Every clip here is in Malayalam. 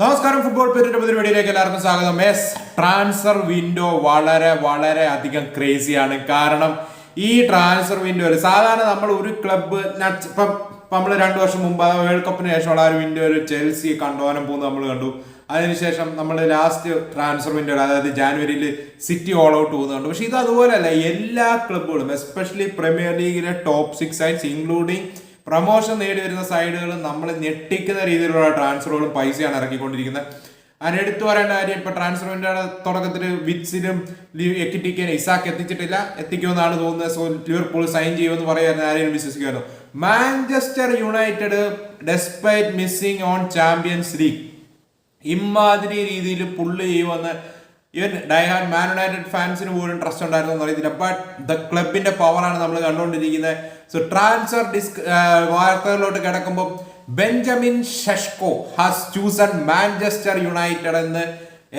നമസ്കാരം. ഫുട്ബോൾ പേരിന്റെ പുതിയ വീഡിയോയിലേക്ക് എല്ലാവർക്കും സ്വാഗതം. ട്രാൻസ്ഫർ വിൻഡോ വളരെ അധികം ക്രേസിയാണ്. കാരണം ഈ ട്രാൻസ്ഫർ വിൻഡോയിൽ സാധാരണ നമ്മൾ ഒരു ക്ലബ്ബ് ഇപ്പം നമ്മൾ 2 വർഷം മുമ്പ് വേൾഡ് കപ്പിന് ശേഷമുള്ള ആ ഒരു വിൻഡോയിൽ ചെൽസി കണ്ടുപോകാനും പോകുന്നത് നമ്മൾ കണ്ടു. അതിനുശേഷം നമ്മൾ ലാസ്റ്റ് ട്രാൻസ്ഫർ വിൻഡോയിൽ അതായത് ജാനുവരിയിൽ സിറ്റി ഓൾ ഔട്ട് പോകുന്നുണ്ട്. പക്ഷെ ഇത് അതുപോലെയല്ല. എല്ലാ ക്ലബ്ബുകളും എസ്പെഷ്യലി പ്രീമിയർ ലീഗിലെ ടോപ്പ് 6 സൈഡ്സ് ഇൻക്ലൂഡിങ് പ്രൊമോഷൻ നേടി വരുന്ന സൈഡുകളും നമ്മൾ ഞെട്ടിക്കുന്ന രീതിയിലുള്ള ട്രാൻസ്ഫറുകളും പൈസയാണ് ഇറക്കിക്കൊണ്ടിരിക്കുന്നത്. അതിന് എടുത്തു പറയേണ്ട കാര്യം ഇപ്പൊ ട്രാൻസ്ഫറിന്റെ തുടക്കത്തിൽ വിറ്റ്സിനും എക്കിറ്റിക്കും ഇസാക്ക് എത്തിക്കുമെന്നാണ് തോന്നുന്നത്. സോ ലിവർപൂൾ സൈൻ ചെയ്യുമെന്ന് പറയാൻ ആരെയും വിശ്വസിക്കുമായിരുന്നു. Manchester United despite missing on Champions League ഇമാതിരി രീതിയിൽ പുള്ള് ചെയ്യുമെന്ന് ഈവൻ ഡൈഹാർഡ് മാൻ യുണൈറ്റഡ് ഫാൻസിന് പോലും ട്രസ്റ്റ് ഉണ്ടായിരുന്നു അറിയത്തില്ല. ബട്ട് ദ ക്ലബിന്റെ പവറാണ് നമ്മൾ കണ്ടുകൊണ്ടിരിക്കുന്നത്. സോ ട്രാൻസ്ഫർ വാർത്തകളിലോട്ട് കിടക്കുമ്പോൾ Benjamin ഷെഷ്കോ has chosen Manchester United എന്ന്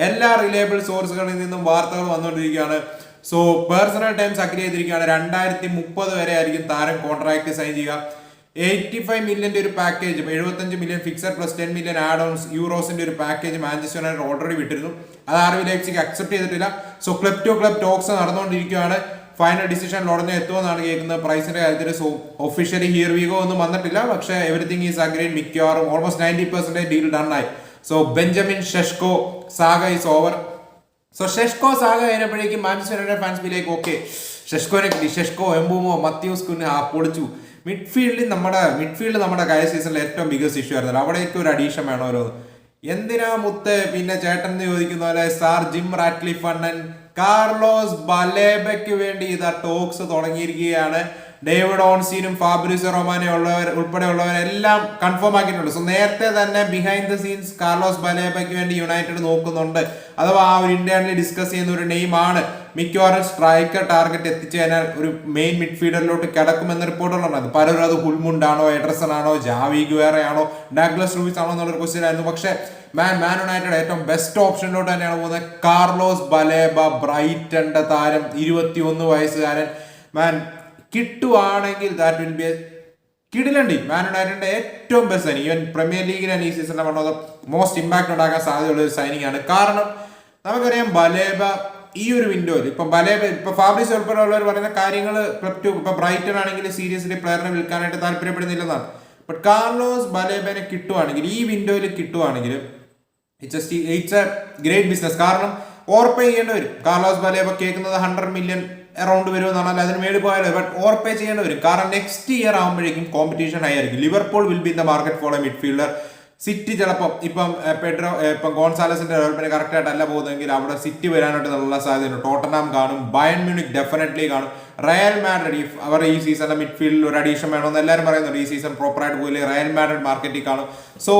എല്ലാ റിലയബിൾ സോഴ്സുകളിൽ നിന്നും വാർത്തകൾ വന്നുകൊണ്ടിരിക്കുകയാണ്. സോ പേഴ്സണൽ ടൈംസ് അഗ്രി ചെയ്തിരിക്കുകയാണ്. 2030 വരെ ആയിരിക്കും താരം കോൺട്രാക്ട് സൈൻ ചെയ്യുക. 85 മില്യന്റെ ഒരു package, 75 million fixed plus 10 million add ons യൂറോസിന്റെ ഒരു പാക്കേജ് മാഞ്ചസ്റ്റർ യുണൈറ്റഡ് ഓൾറെഡി വിട്ടിരുന്നു. അത് RB ലൈപ്സിഗ് അക്സെപ്റ്റ് ചെയ്തിട്ടില്ല. So club to club talks നടന്നുകൊണ്ടിരിക്കുകയാണ്. ഫൈനൽ ഡിസിഷൻ ഉടനെ എത്തുമെന്നാണ് കേൾക്കുന്നത് പ്രൈസിന്റെ കാര്യത്തിൽ. So officially here we go ഒന്നും വന്നിട്ടില്ല. പക്ഷേ എവറിത്തിങ് ഈസ് അഗ്രീഡ്. മിക്കവാറും ഓൾമോസ്റ്റ് 90% ഡീൽ ഡൺ ആയി. So Benjamin Sesko saga is over. So Sesko saga കഴിഞ്ഞപ്പോഴേക്കും മാഞ്ചസ്റ്റർ യുണൈറ്റഡ് ഫാൻസ് ബിലേക്ക് ഓക്കെ ഷെഷ്കോനെ കിട്ടി. ഷെഷ്കോ, എംബൂമോ, മത്യൂസ് കുഞ്ഞ് പൊളിച്ചു. മിഡ്ഫീൽഡ് നമ്മുടെ കഴിഞ്ഞ സീസണിലെ ഏറ്റവും ബിഗസ്റ്റ് ഇഷ്യൂ ആയിരുന്നല്ലോ. അവിടേക്ക് ഒരു അഡീഷൻ വേണമല്ലോ. എന്തിനാ മുത്ത് പിന്നെ ചേട്ടൻ എന്ന് ചോദിക്കുന്ന പോലെ സാർ ജിം റാറ്റ്ക്ലിഫ് അണ്ണൻ കാർലോസ് ബലേബയ്ക്ക് വേണ്ടി ഇതാ ടോക്സ് തുടങ്ങിയിരിക്കുകയാണ്. ഡേവിഡ് ഓൺസീനും ഫാബ്രിസോ റൊമാനെ ഉൾപ്പെടെയുള്ളവരെല്ലാം കൺഫേം ആക്കിയിട്ടുണ്ട്. സോ നേരത്തെ തന്നെ ബിഹൈൻഡ് ദ സീൻസ് കാർലോസ് ബലേബയ്ക്ക് വേണ്ടി യുണൈറ്റഡ് നോക്കുന്നുണ്ട്. അഥവാ ആ ഒരു ഇന്റേണലി ഡിസ്കസ് ചെയ്യുന്ന ഒരു നെയിമാണ്. മിക്കവാറും സ്ട്രൈക്കർ ടാർഗറ്റ് എത്തിച്ചു കഴിഞ്ഞാൽ ഒരു മെയിൻ മിഡ്ഫീൽഡറിലോട്ട് കിടക്കുമെന്ന റിപ്പോർട്ടുകളുണ്ട്. പലരും അത് ഹുൽമുണ്ടാണോ, എഡർസൺ ആണോ, ജാവി ഗുവേറ ആണോ, ഡഗ്ലസ് ലൂയിസ് ആണോ എന്നുള്ളൊരു ക്വസ്റ്റ്യൻ ആയിരുന്നു. പക്ഷേ മാൻ യുണൈറ്റഡ് ഏറ്റവും ബെസ്റ്റ് ഓപ്ഷനിലോട്ട് തന്നെയാണ് പോകുന്നത്. കാർലോസ് ബലേബ, ബ്രൈറ്റന്റെ താരം, 21 വയസ്സുകാരൻ. കിട്ടുവാണെങ്കിൽ ദാറ്റ് വിൽ ബി കിടിലണ്ടി. മാൻ യുണൈറ്റഡിന്റെ ഏറ്റവും ബെസ്റ്റ് സൈനിങ്. ഈവൻ പ്രീമിയർ ലീഗിലാണ് ഈ സീസണിലെ one of the most impact ഉണ്ടാക്കാൻ സാധ്യതയുള്ള ഒരു സൈനിങ് ആണ്. കാരണം നമുക്കറിയാം ബലേബ ഈ ഒരു വിൻഡോയിൽ ഇപ്പൊ ഫാബ്രിസ് ഉൾപ്പെടെയുള്ളവർ പറയുന്ന കാര്യങ്ങൾ ക്ലബ് ടു ഇപ്പൊ ബ്രൈറ്റൺ ആണെങ്കിൽ സീരിയസ്ലി പ്ലെയറിനെ വിൽക്കാനായിട്ട് താല്പര്യപ്പെടുന്നില്ലെന്നാണ്. ബട്ട് കാർലോസ് ബലേബനെ കിട്ടുവാണെങ്കിൽ, ഈ വിൻഡോയിൽ കിട്ടുവാണെങ്കിൽ ഇറ്റ്സ് എ ഗ്രേറ്റ് ബിസിനസ്. കാരണം ഓവർപേ ചെയ്യേണ്ടി വരും. കാർലോസ് ബലേബ കേൾക്കുന്നത് 100 മില്യൺ അറൗണ്ട് വരുമെന്നാണ്. അല്ല അതിന് മേളിൽ പോയാലോ. ബട്ട് ഓവർപേ ചെയ്യേണ്ടി വരും. കാരണം നെക്സ്റ്റ് ഇയർ ആകുമ്പോഴേക്കും കോമ്പറ്റീഷൻ ഹൈ ആയിരിക്കും. Liverpool will be in the market four A midfielder. City ചിലപ്പം ഇപ്പം ഗോൺസാലസിന്റെ ഡെവലപ്മെന്റ് കറക്റ്റ് ആയിട്ടല്ല പോകുന്നതെങ്കിൽ അവിടെ സിറ്റി വരാനായിട്ട് നല്ല സാധ്യതയുണ്ട്. ടോട്ടനാം കാണും, ബയൺ മ്യൂണിക് ഡെഫിനറ്റ്ലി കാണും, റയൽ മാഡ്രിഡ് അവർ ഈ സീസണിലെ മിഡ്ഫീൽഡിൽ ഒരു അഡീഷൻ വേണമെന്ന് എല്ലാവരും പറയുന്നുണ്ട്. ഈ സീസൺ പ്രോപ്പറായിട്ട് പോയില്ലേ റയൽ മാഡ്രിഡ് മാർക്കറ്റിൽ കാണും. സോ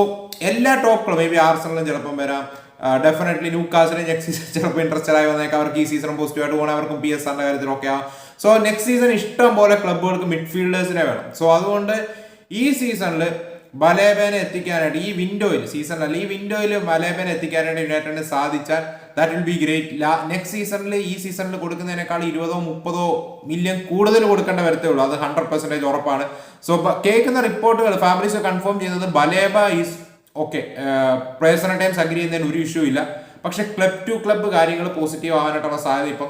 എല്ലാ ടോപ്പ് ക്ലബ്, മേ ബി ആർസണലും ചിലപ്പം വരാം. ഡെഫിനറ്റ്ലി ന്യൂകാസിലും നെക്സ്റ്റ് സീസൺ ചിലപ്പോൾ ഇൻട്രസ്റ്റഡ് ആയി വന്നേക്കാം. അവർക്ക് ഈ സീസൺ പോസിറ്റീവായിട്ട് പോകണം. അവർക്കും PSRന്റെ കാര്യത്തിലൊക്കെ ആവും. സോ നെക്സ്റ്റ് സീസൺ ഇഷ്ടം പോലെ ക്ലബ്ബുകൾക്ക് മിഡ്ഫീൽഡേഴ്സിനെ വേണം. സോ അതുകൊണ്ട് ഈ സീസണിൽ ബലേബനെ എത്തിക്കാനായിട്ട് ഈ വിൻഡോയിൽ ബലേബനെ എത്തിക്കാനായിട്ട് യുണൈറ്റഡിന് സാധിച്ചാൽ that will be great. Next ഈ സീസണിൽ കൊടുക്കുന്നതിനേക്കാൾ 20-30 മില്യൺ കൂടുതൽ കൊടുക്കേണ്ട വരത്തേ ഉള്ളൂ. അത് 100% ഉറപ്പാണ്. സോ കേൾക്കുന്ന റിപ്പോർട്ടുകൾ ഫാബ്രിസോ കൺഫേം ചെയ്യുന്നത് Baleba is okay. Personal terms agree ചെയ്യുന്നതിന് ഒരു ഇഷ്യൂ ഇല്ല. പക്ഷെ ക്ലബ് ടു ക്ലബ് കാര്യങ്ങൾ പോസിറ്റീവ് ആവാനായിട്ടുള്ള സാധ്യത ഇപ്പം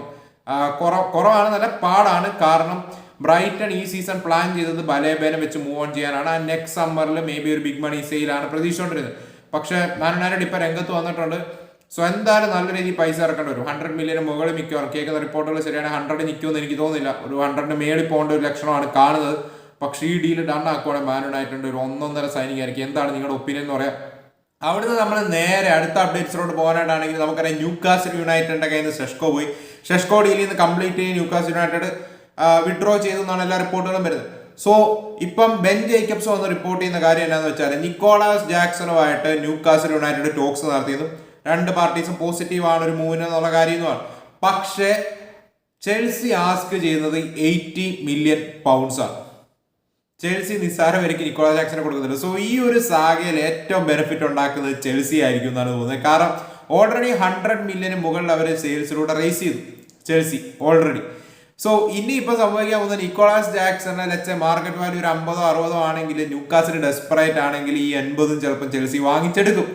കുറവാണ്, നല്ല പാടാണ്. കാരണം ബ്രൈറ്റൺ ഈ സീസൺ പ്ലാൻ ചെയ്തത് ബലേബനെ വെച്ച് മൂവ് ഓൺ ചെയ്യാനാണ്. നെക്സ്റ്റ് സമ്മറിൽ മേ ബി ഒരു ബിഗ് മണി സെയിലാണ് പ്രതീക്ഷിച്ചുകൊണ്ടിരുന്നത്. പക്ഷേ മാൻ യുണൈറ്റഡ് ഇപ്പം രംഗത്ത് വന്നിട്ടുണ്ട്. സോ എന്തായാലും നല്ല രീതിയിൽ പൈസ ഇറക്കേണ്ടി വരും. 100 മില്യന് മുകളിൽ മിക്കവാറും കേൾക്കുന്ന റിപ്പോർട്ടുകൾ ശരിയാണ്. 100 നിൽക്കുമെന്ന് എനിക്ക് തോന്നുന്നില്ല. ഒരു 100 മേളിൽ പോകേണ്ട ഒരു ലക്ഷണമാണ് കാണുന്നത്. പക്ഷേ ഈ ഡീൽ ഡൺ ആക്കുവാണെങ്കിൽ മാൻ യുണൈറ്റഡ് ഒരു 1.5 സൈനിങ് ആയിരിക്കും. എന്താണ് നിങ്ങളുടെ ഒപ്പീനിയൻ എന്ന് പറയാം. അവിടുന്ന് നമ്മൾ നേരെ അടുത്ത അപ്ഡേറ്റ്സിലോട്ട് പോകാനായിട്ടാണെങ്കിൽ നമുക്കറിയാം ന്യൂകാസിൽ യുണൈറ്റഡിന്റെ കയ്യിൽ നിന്ന് ഷെഷ്കോ പോയി. ഷെഷ്കോ ഡീലിൽ നിന്ന് കംപ്ലീറ്റ് ചെയ്ത് ന്യൂകാസിൽ യുണൈറ്റഡ് വിഡ്രോ ചെയ്തു എന്നാണ് എല്ലാ റിപ്പോർട്ടുകളും വരുന്നത്. സോ ഇപ്പം ബെൻ ജേക്കബ്സ് വന്ന് റിപ്പോർട്ട് ചെയ്യുന്ന കാര്യം എന്താണെന്ന് വെച്ചാൽ നിക്കോളാസ് ജാക്സണുമായിട്ട് ന്യൂകാസിൽ യുണൈറ്റഡ് ടോക്സ് നടത്തിയതും 2 പാർട്ടീസും പോസിറ്റീവ് ആണ് ഒരു മൂവിന് എന്നുള്ള കാര്യമാണ്. പക്ഷേ ചെൽസി ആസ്ക് ചെയ്യുന്നത് 80 മില്യൺ പൗണ്ട്സ് ആണ്. ചെൽസി നിസ്സാര വിലയ്ക്ക് നിക്കോളാസ് ജാക്സനെ കൊടുക്കുന്നുണ്ട്. സോ ഈ ഒരു സാഗയിൽ ഏറ്റവും ബെനിഫിറ്റ് ഉണ്ടാക്കുന്നത് ചെൽസി ആയിരിക്കും എന്നാണ് തോന്നുന്നത്. കാരണം ഓൾറെഡി 100 മില്യന് മുകളിൽ അവർ സെയിൽസിലൂടെ റേസ് ചെയ്തു ചെൽസി ഓൾറെഡി. സോ ഇനി ഇപ്പൊ സംഭവിക്കാൻ പോകുന്നത് നിക്കോളാസ് ജാക്സനെ വെച്ച മാർക്കറ്റ് വാല്യൂ ഒരു 50-60 ആണെങ്കിൽ ന്യൂകാസിൽ ഡെസ്പറേറ്റ് ആണെങ്കിൽ ഈ 80 ചിലപ്പോൾ ചെൽസി വാങ്ങിച്ചെടുക്കും.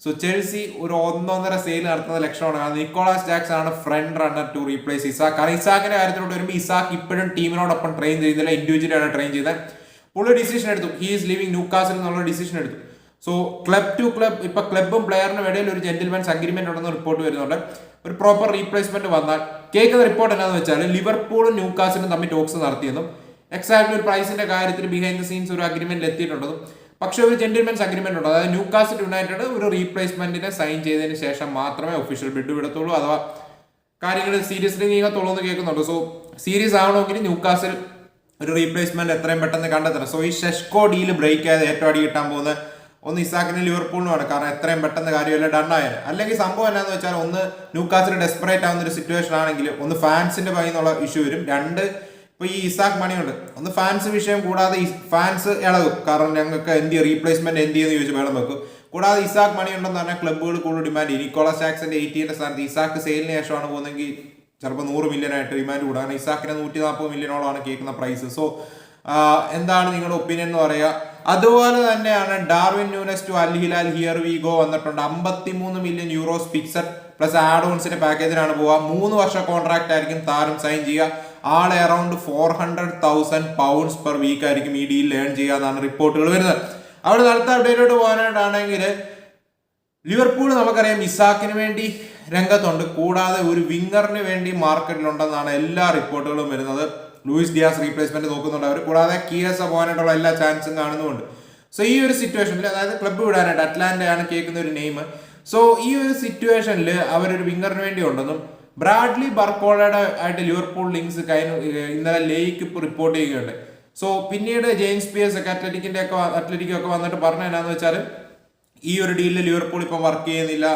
സോ ചെൽസി ഒരു 1.5 സെയിൽ നടത്തുന്ന ലക്ഷണമാണ്. നിക്കോളാസ് ജാക്സൺ ആണ് front runner to replace Isak. കാരണം ഇസാക്കിന്റെ കാര്യത്തിലോട്ട് വരുമ്പോൾ ഇസാക്ക് ഇപ്പോഴും ടീമിനോടൊപ്പം ട്രെയിൻ ചെയ്യുന്നില്ല, ഇൻഡിവിജ്വലി ആണ് ട്രെയിൻ ചെയ്തത്. പുള്ളി ഡിസിഷൻ എടുത്തു, ഹി ഈസ് ലിവിംഗ് ന്യൂകാസിൽ എന്നുള്ള ഡിസിഷൻ എടുത്തു. സോ ക്ലബ് ടു ക്ലബ് ഇപ്പൊ ക്ലബും പ്ലെയറിനും ഇടയിൽ ഒരു ജെന്റിൽമാൻസ് അഗ്രിമെന്റ് ഉണ്ടെന്ന് റിപ്പോർട്ട് വരുന്നുണ്ട്. ഒരു പ്രോപ്പർ റീപ്ലേസ്മെന്റ് വന്നാൽ കേൾക്കുന്ന റിപ്പോർട്ട് എന്താണെന്ന് വെച്ചാൽ ലിവർപൂളും ന്യൂകാസിലും തമ്മിൽ ടോക്സ് നടത്തിയെന്നും എക്സാക്ട്ലി ഒരു പ്രൈസിന്റെ കാര്യത്തിൽ ബിഹൈൻഡ് ദ സീൻസ് ഒരു അഗ്രിമെന്റിൽ എത്തിയിട്ടുണ്ടെന്നും പക്ഷേ ഒരു ജെന്റിൽമാൻസ് അഗ്രിമെന്റ് ഉണ്ട്. അതായത് ന്യൂകാസിൽ യുണൈറ്റഡ് ഒരു റീപ്ലേസ്മെന്റിനെ സൈൻ ചെയ്തതിന് ശേഷം മാത്രമേ ഒഫീഷ്യൽ ബിഡ് വിടത്തുള്ളൂ, അഥവാ കാര്യങ്ങൾ സീരിയസ്ലി നീങ്ങത്തുള്ളൂ എന്ന് കേൾക്കുന്നുണ്ട്. സോ സീരിയസ് ആവണമെങ്കിൽ ന്യൂകാസിൽ ഒരു റീപ്ലേസ്മെന്റ് എത്രയും പെട്ടെന്ന് കണ്ടെത്തണം. സോ ഈ ഷെഷ്കോ ഡീല് ബ്രേക്ക് ആയത് ഏറ്റവും അടി കിട്ടാൻ പോകുന്ന ഒന്ന് ഇസാക്കിനും ലിവർപൂളിനുമാണ്. കാരണം എത്രയും പെട്ടെന്ന് കാര്യമല്ല ഡൺ ആയത്. അല്ലെങ്കിൽ സംഭവം എന്താണെന്ന് വെച്ചാൽ ഒന്ന് ന്യൂകാസിൽ ഡെസ്പറേറ്റ് ആവുന്ന ഒരു സിറ്റുവേഷൻ ആണെങ്കിൽ ഒന്ന് ഫാൻസിന്റെ ഭയം എന്നുള്ള ഇഷ്യൂ വരും. രണ്ട് ഇപ്പൊ ഈ ഇസാക്ക് മണിയുണ്ട്, ഒന്ന് ഫാൻസ് വിഷയം കൂടാതെ ഫാൻസ് ഇളകും. കാരണം ഞങ്ങൾക്ക് എന്ത് റീപ്ലേസ്മെന്റ് എന്ത് ചെയ്യുന്ന ചോദിച്ചു വേണം വെക്കും. കൂടാതെ ഇസാക്ക് മണി ഉണ്ടെന്ന് പറഞ്ഞാൽ ക്ലബ്ബുകൾ കൂടുതൽ ഡിമാൻഡ് ചെയ്യും. നിക്കോളാസ് ജാക്സന്റെ 80 സ്ഥാനത്ത് ഇസാക്ക് സെയിലിന് ശേഷമാണ് പോകുന്നതെങ്കിൽ ചിലപ്പോൾ 100 മില്യൺ ആയിട്ട് ഡിമാൻഡ് കൂടുക. കാരണം ഇസാക്കിന് 140 മില്യണോളാണ് കേൾക്കുന്ന പ്രൈസ്. സോ എന്താണ് നിങ്ങളുടെ ഒപ്പീനിയൻ എന്ന് പറയുക. അതുപോലെ തന്നെയാണ് Darwin Nunez to Al Hilal here we go വന്നിട്ടുണ്ട്. 53 million euros fixed plus add ഓൺസിന്റെ പാക്കേജിലാണ് പോവുക. 3 വർഷ കോൺട്രാക്ട് ആയിരിക്കും താരം സൈൻ ചെയ്യുക. ആളെ അറൌണ്ട് 400,000 പൗണ്ട്സ് പെർ വീക്ക് ആയിരിക്കും ഈ ഡീൽ ലേൺ ചെയ്യുക എന്നാണ് റിപ്പോർട്ടുകൾ വരുന്നത്. അവിടെ അടുത്ത അപ്ഡേറ്റോട്ട് പോകാനായിട്ടാണെങ്കിൽ ലിവർപൂൾ നമുക്കറിയാം ഇസാക്കിന് വേണ്ടി രംഗത്തുണ്ട്. കൂടാതെ ഒരു വിങ്ങറിന് വേണ്ടി മാർക്കറ്റിലുണ്ടെന്നാണ് എല്ലാ റിപ്പോർട്ടുകളും വരുന്നത്. ലൂയിസ് ഡിയാസ് റീപ്ലേസ്മെന്റ് നോക്കുന്നുണ്ട് അവർ. കൂടാതെ കിയസ പോകാനായിട്ടുള്ള എല്ലാ ചാൻസും കാണുന്നുമുണ്ട്. സോ ഈ ഒരു സിറ്റുവേഷനിൽ അതായത് ക്ലബ്ബ് വിടാനായിട്ട് അറ്റ്ലാന്റയാണ് കേൾക്കുന്ന ഒരു നെയിം. സോ ഈ ഒരു സിറ്റുവേഷനിൽ അവരൊരു വിങ്ങറിന് വേണ്ടി ഉണ്ടെന്നും ബ്രാഡ്ലി ബർക്കോളയുടെ ആയിട്ട് ലിവർപൂൾ ലിങ്ക്സ് ഇന്നലെ ലേക്ക് ഇപ്പോൾ റിപ്പോർട്ട് ചെയ്യുകയുണ്ട്. സോ പിന്നീട് ജെയിംസ് പിയേഴ്സ് ഒക്കെ അത്ലറ്റിക്കൊക്കെ വന്നിട്ട് പറഞ്ഞ എന്നാന്ന് വെച്ചാൽ ഈ ഒരു ഡീലിൽ ലിവർപൂൾ ഇപ്പം വർക്ക് ചെയ്യുന്നില്ല,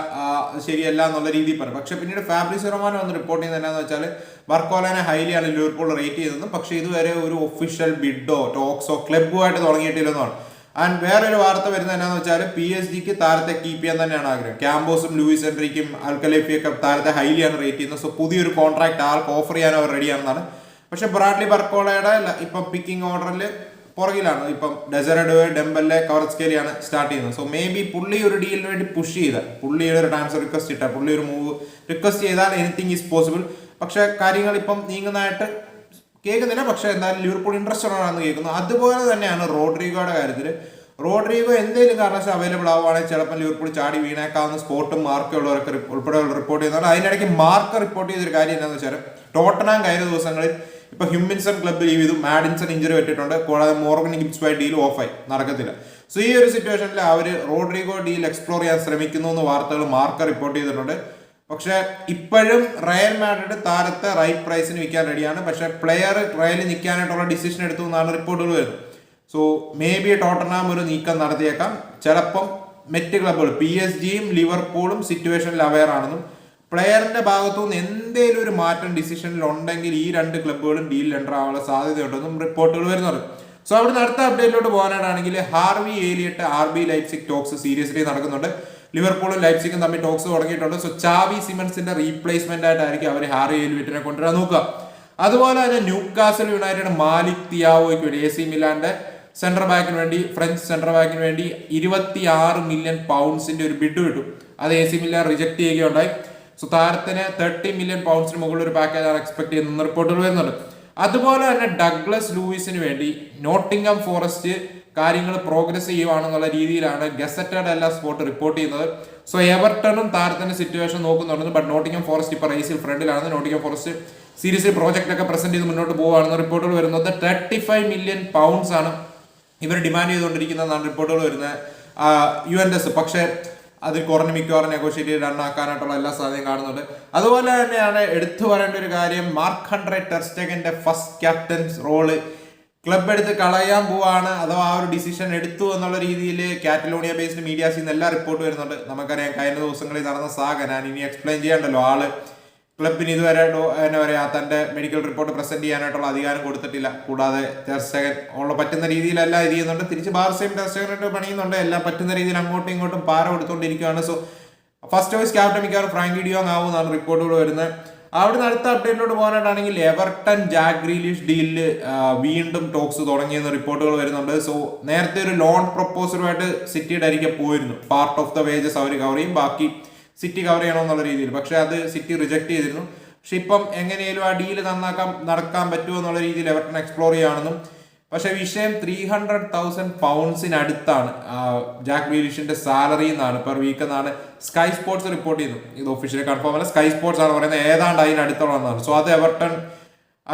ശരിയല്ല എന്നുള്ള രീതിയിൽ പറഞ്ഞു. പക്ഷെ പിന്നീട് ഫാബ്രിസിയോ റൊമാനോ വന്ന് റിപ്പോർട്ട് ചെയ്യുന്നത് എന്താണെന്ന് വെച്ചാൽ ബർക്കോലനെ ഹൈലിയാണ് ലിവർപൂൾ റേറ്റ് ചെയ്തതെന്നും പക്ഷേ ഇതുവരെ ഒരു ഒഫീഷ്യൽ ബിഡോ ടോക്സോ ക്ലബ്ബുമായിട്ട് തുടങ്ങിയിട്ടില്ലെന്നാണ്. ആൻഡ് വേറൊരു വാർത്ത വരുന്നത് എന്താണെന്ന് വെച്ചാൽ PSG താരത്തെ കീപ്പ് ചെയ്യാൻ തന്നെയാണ് ആഗ്രഹം. ക്യാമ്പോസും ലൂയിസ് എൻട്രിക്കും അൽക്കലേഫിയൊക്കെ താരത്തെ ഹൈലിയാണ് റേറ്റ് ചെയ്യുന്നത്. സോ പുതിയൊരു കോൺട്രാക്ട് ആൾക്ക് ഓഫർ ചെയ്യാൻ അവർ റെഡിയാണെന്നാണ്. പക്ഷെ ബ്രാഡ്ലി ബർക്കോളയുടെ ഇപ്പം പിക്കിംഗ് ഓർഡറിൽ പുറകിലാണ്. ഇപ്പം ഡെസറഡോ ഡെമ്പല്ലെ കവർസ്കേലിയാണ് സ്റ്റാർട്ട് ചെയ്യുന്നത്. സോ മേ ബി പുള്ളി ഒരു ഡീലിന് വേണ്ടി പുഷ് ചെയ്ത പുള്ളിയുടെ ഒരു ട്രാൻസ്ഫർ റിക്വസ്റ്റ് ഇട്ട പുള്ളി ഒരു മൂവ് റിക്വസ്റ്റ് ചെയ്താൽ എനിത്തിങ് ഈസ് പോസിബിൾ. പക്ഷെ കാര്യങ്ങൾ ഇപ്പം നീങ്ങുന്നതായിട്ട് കേൾക്കുന്നില്ല. പക്ഷെ എന്തായാലും ലിവർപൂൾ ഇൻട്രസ്റ്റഡ് ആണെന്ന് കേൾക്കുന്നു. അതുപോലെ തന്നെയാണ് റോഡ്രിഗോയുടെ കാര്യത്തിൽ. റോഡ്രിഗോ എന്തെങ്കിലും കാരണവശാൽ അവൈലബിൾ ആവുകയാണെങ്കിൽ ചിലപ്പോൾ ലിവർപൂൾ ചാടി വീണേക്കാവുന്ന സ്പോട്ടും മാർക്കും ഉള്ളവരൊക്കെ ഉൾപ്പെടെ റിപ്പോർട്ട് ചെയ്യുന്നുണ്ട്. അതിനിടയ്ക്ക് മാർക്ക് റിപ്പോർട്ട് ചെയ്തൊരു കാര്യം എന്താണെന്ന് വെച്ചാൽ ടോട്ടനാം കഴിഞ്ഞ ദിവസങ്ങളിൽ ഇപ്പൊ ഹ്യൂമിൻസൺ ക്ലബ്ബ് ലീവ് ചെയ്തു, മാഡിൻസൺ ഇഞ്ചുറി പറ്റിയിട്ടുണ്ട്. കൂടാതെ മോർഗൻ ഗിബ്സ് ഡീൽ ഓഫായി, നടക്കത്തില്ല. സോ ഈ ഒരു സിറ്റുവേഷനിൽ അവർ റോഡ്രിഗോ ഡീൽ എക്സ്പ്ലോർ ചെയ്യാൻ ശ്രമിക്കുന്നു എന്ന് വാർത്തകൾ മാർക്ക് റിപ്പോർട്ട് ചെയ്തിട്ടുണ്ട്. പക്ഷെ ഇപ്പോഴും റയൽ മാഡ്രിഡ് താരത്തെ റൈറ്റ് പ്രൈസിന് വിൽക്കാൻ റെഡിയാണ്. പക്ഷെ പ്ലെയർ റയലിൽ നിൽക്കാനായിട്ടുള്ള ഡിസിഷൻ എടുത്തു എന്നാണ് റിപ്പോർട്ടുകൾ വരുന്നത്. സോ മേ ബി ടോട്ടനാം ഒരു നീക്കം നടത്തിയേക്കാം. ചിലപ്പം മറ്റ് ക്ലബ്ബുകൾ PSG-യും ലിവർപൂളും സിറ്റുവേഷനിൽ അവെയർ ആണെന്നും പ്ലെയറിന്റെ ഭാഗത്തുനിന്ന് എന്തെങ്കിലും ഒരു മാറ്റം ഡിസിഷനിൽ ഉണ്ടെങ്കിൽ ഈ രണ്ട് ക്ലബ്ബുകളും ഡീൽ എൻ്റർ ആവാനുള്ള സാധ്യതയുണ്ടെന്നും റിപ്പോർട്ടുകൾ വരുന്നുണ്ട്. സോ അവിടുന്ന് അടുത്ത അപ്ഡേറ്റിലോട്ട് പോകാനാണെങ്കിൽ Harvey Elliott RB Leipzig talks seriously നടക്കുന്നുണ്ട്. ലിവർപൂളും ലൈപ്സിക്കും തമ്മിൽ ടോക്സ് തുടങ്ങിയിട്ടുണ്ട്. സോ ചാവി സിമൻസിന്റെ റീപ്ലേസ്മെന്റ് ആയിട്ടായിരിക്കും അവർ ഹാർവി ഏലിയറ്റിനെ കൊണ്ടുവരാൻ നോക്കുക. അതുപോലെ തന്നെ ന്യൂകാസൽ യുണൈറ്റഡ് മാലിക് തിയാവോയ്ക്ക് വേണ്ടി AC മിലാന്റെ സെന്റർ ബാക്കിന് വേണ്ടി ഫ്രഞ്ച് സെന്റർ ബാക്കിന് വേണ്ടി 26 മില്യൺ പൗണ്ട്സിന്റെ ഒരു ബിഡ് വിട്ടു. അത് AC മിലാൻ റിജക്ട് ചെയ്യുകയുണ്ടായി. സോ താരത്തിന് 30 മില്യൺ പൗണ്ട്സിന് മുകളിൽ ഒരു പാക്കേജാണ് എക്സ്പെക്ട് ചെയ്യുന്ന റിപ്പോർട്ടുകൾ വരുന്നുണ്ട്. അതുപോലെ തന്നെ ഡഗ്ലസ് ലൂയിസിന് വേണ്ടി നോട്ടിംഗ്ഹാം ഫോറസ്റ്റ് കാര്യങ്ങൾ പ്രോഗ്രസ് ചെയ്യുവാണെന്നുള്ള രീതിയിലാണ് ഗസറ്റഡ് എല്ലാ സ്പോട്ട് റിപ്പോർട്ട് ചെയ്യുന്നത്. സോ എവർട്ടണും താരത്തിന്റെ സിറ്റുവേഷൻ നോക്കുന്നുണ്ട്. ബട്ട് നോട്ടിംഗ്ഹാം ഫോറസ്റ്റ് ഇപ്പോൾ റേസിൽ ഫ്രണ്ടിലാണ്. നോട്ടിംഗ്ഹാം ഫോറസ്റ്റ് സീരീസിൽ പ്രോജക്റ്റ് ഒക്കെ പ്രസന്റ് ചെയ്ത് മുന്നോട്ട് പോവുകയാണെന്ന് റിപ്പോർട്ടുകൾ വരുന്നത്. 35 മില്യൺ പൗണ്ട്സ് ആണ് ഇവർ ഡിമാൻഡ് ചെയ്തുകൊണ്ടിരിക്കുന്നതെന്നാണ് റിപ്പോർട്ടുകൾ വരുന്നത്. യുവന്റസ് പക്ഷേ അതിൽ കുറഞ്ഞ് മിക്കവാറും നെഗോഷിയേറ്റ് ചെയ്ത് റണ്ണാക്കാനായിട്ടുള്ള എല്ലാ സാധ്യതയും കാണുന്നുണ്ട്. അതുപോലെ തന്നെയാണ് എടുത്തു പറയേണ്ട ഒരു കാര്യം, മാർക്ക്-ആൻഡ്രെ ടെർ സ്റ്റെഗന്റെ ഫസ്റ്റ് ക്യാപ്റ്റൻസ് റോള് ക്ലബ് എടുത്ത് കളയാൻ പോവാണ്, അഥവാ ആ ഒരു ഡിസിഷൻ എടുത്തു എന്നുള്ള രീതിയിൽ കാറ്റലോണിയ ബേസ്ഡ് മീഡിയാസിൽ നിന്ന് എല്ലാ റിപ്പോർട്ട് വരുന്നുണ്ട്. നമുക്കറിയാം കഴിഞ്ഞ ദിവസങ്ങളിൽ നടന്ന സാഗ ഞാൻ ഇനി എക്സ്പ്ലെയിൻ ചെയ്യണ്ടല്ലോ. ആള് ക്ലബിന് ഇതുവരെ എന്താ പറയുക തന്റെ മെഡിക്കൽ റിപ്പോർട്ട് പ്രസന്റ് ചെയ്യാനായിട്ടുള്ള അധികാരം കൊടുത്തിട്ടില്ല. കൂടാതെ ടെർ സ്റ്റെഗൻ ഉള്ള പറ്റുന്ന രീതിയിലെല്ലാം ഇത് ചെയ്യുന്നുണ്ട്. തിരിച്ച് ബാർസയും ടെർ സ്റ്റെഗനായിട്ട് പണിയുന്നുണ്ട്. എല്ലാം പറ്റുന്ന രീതിയിൽ അങ്ങോട്ടും ഇങ്ങോട്ടും പാര കൊടുത്തുകൊണ്ടിരിക്കുകയാണ്. സോ ഫസ്റ്റ് വൈസ് ക്യാപ്റ്റൻ മിക്കവാറും ഫ്രാങ്കി ഡിയോങ് ആവും എന്നാണ് റിപ്പോർട്ടുകൾ വരുന്നത്. അവിടുന്ന് അടുത്ത അപ്ഡേറ്റിലോട്ട് പോകാനായിട്ടാണെങ്കിൽ എവർട്ടൺ ജാക്ക് ഗ്രീലിഷ് ഡീലിൽ വീണ്ടും ടോക്സ് തുടങ്ങിയെന്ന് റിപ്പോർട്ടുകൾ വരുന്നുണ്ട്. സോ നേരത്തെ ഒരു ലോൺ പ്രപ്പോസലുമായിട്ട് സിറ്റിയുടെ അരികെ പോയിരുന്നു. പാർട്ട് ഓഫ് ദ വേജസ് അവർ കവർ ചെയ്യും, ബാക്കി സിറ്റി കവർ ചെയ്യണമെന്നുള്ള രീതിയിൽ. പക്ഷെ അത് സിറ്റി റിജക്ട് ചെയ്തിരുന്നു. പക്ഷെ ഇപ്പം എങ്ങനെയും ആ ഡീല് നടക്കാൻ പറ്റുമോ എന്നുള്ള രീതിയിൽ എവർട്ടൺ എക്സ്പ്ലോർ ചെയ്യുകയാണെന്നും. പക്ഷെ വിഷയം 300,000 പൗണ്ട്സിനടുത്താണ് ജാക്ക് ഗ്രീലിഷിന്റെ സാലറി എന്നാണ് പെർ വീക്ക് എന്നാണ് സ്കൈ സ്പോർട്സ് റിപ്പോർട്ട് ചെയ്യുന്നു. ഇത് ഒഫീഷ്യലി കൺഫേം അല്ല, സ്കൈ സ്പോർട്സ് ആണ് പറയുന്നത് ഏതാണ്ട് അതിനടുത്തുള്ളതാണ്. സോ അത് എവർട്ടൺ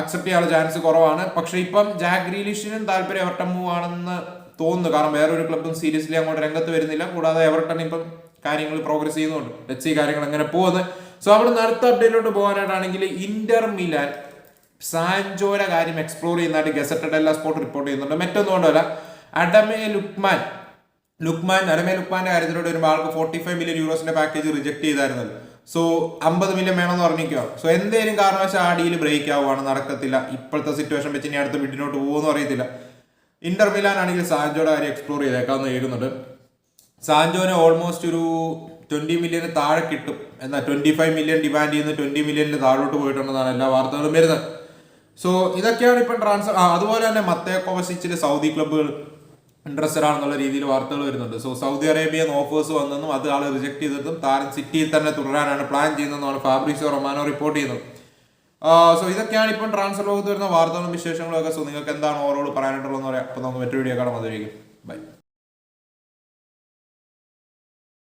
അക്സെപ്റ്റ് ചെയ്യാനുള്ള ചാൻസ് കുറവാണ്. പക്ഷെ ഇപ്പം ജാക്ക് ഗ്രീലിഷിനും താല്പര്യം എവർട്ടൺ മൂവ് ആണെന്ന് തോന്നുന്നു. കാരണം വേറൊരു ക്ലബ്ബും സീരിയസ്ലി അങ്ങോട്ട് രംഗത്ത് വരുന്നില്ല. കൂടാതെ എവർട്ടൺ ഇപ്പം കാര്യങ്ങൾ പ്രോഗ്രസ് ചെയ്യുന്നുണ്ട്. ലെറ്റ്സ് സീ കാര്യങ്ങൾ എങ്ങനെ പോകുന്നത്. സോ അവിടെ നിന്ന് അടുത്ത അപ്ഡേറ്റിലോട്ട് പോകാനായിട്ടാണെങ്കിൽ ഇന്റർ മിലാൻ സാൻജോയുടെ കാര്യം എക്സ്പ്ലോർ ചെയ്യുന്നതായിട്ട് ഗസറ്റ ഡെല്ല സ്പോർട്ട് റിപ്പോർട്ട് ചെയ്യുന്നുണ്ട്. മറ്റൊന്നും കൊണ്ടല്ല, അഡമേ ലുക്മാന്റെ കാര്യത്തിലോട്ട് വരുമ്പോൾ ആൾക്ക് 45 മില്യൺ യൂറോസിന്റെ പാക്കേജ് റിജക്ട് ചെയ്തായിരുന്നല്ലോ. സോ 50 മില്യൺ വേണമെന്ന് പറഞ്ഞിരിക്കുക. സോ എന്തെങ്കിലും കാരണവശാൽ ആ ഡീല് ബ്രേക്ക് ആവുകയാണ്, നടക്കത്തില്ല. ഇപ്പോഴത്തെ സിറ്റുവേഷൻ വെച്ച് ഇനി അടുത്ത വീട്ടിലോട്ട് പോകുമെന്ന് അറിയത്തില്ല. ഇന്റർ മിലാൻ ആണെങ്കിൽ സാൻജോയുടെ കാര്യം എക്സ്പ്ലോർ ചെയ്തേക്കാന്ന് കേൾക്കുന്നുണ്ട്. സാൻജോന് ഓൾമോസ്റ്റ് ഒരു 20 മില്യന് താഴെ കിട്ടും. എന്നാൽ 25 മില്യൺ ഡിമാൻഡ് ചെയ്യുന്ന 20 മില്യണിൽ താഴോട്ട് പോയിട്ടുണ്ടെന്നാണ് എല്ലാ വാർത്തകളും വരുന്നത്. സോ ഇതൊക്കെയാണ് ഇപ്പം ട്രാൻസ്ഫർ. അതുപോലെ തന്നെ മത്തയോ കോവസിച്ചിൽ സൗദി ക്ലബ്ബുകൾ ഇൻട്രസ്റ്റഡ് ആണെന്നുള്ള രീതിയിൽ വാർത്തകൾ വരുന്നുണ്ട്. സോ സൗദി അറേബ്യൻ ഓഫേഴ്സ് വന്നെന്നും അത് ആൾ റിജക്ട് ചെയ്തതും താരം സിറ്റിയിൽ തന്നെ തുടരാനാണ് പ്ലാൻ ചെയ്യുന്നതെന്നാണ് ഫാബ്രിസിയോ റൊമാനോ റിപ്പോർട്ട് ചെയ്യുന്നത്. സോ ഇതൊക്കെയാണ് ഇപ്പം ട്രാൻസ്ഫർ ലോകത്ത് വരുന്ന വാർത്തകളും വിശേഷങ്ങളും ഒക്കെ. സോ നിങ്ങൾക്ക് എന്താണ് ഓവറോൾ പറയാനായിട്ടുള്ളതെന്ന് പറയാം. അപ്പോൾ നമുക്ക് മറ്റൊരു വീഡിയോ കാണാം. അതുവരെയും ബൈ.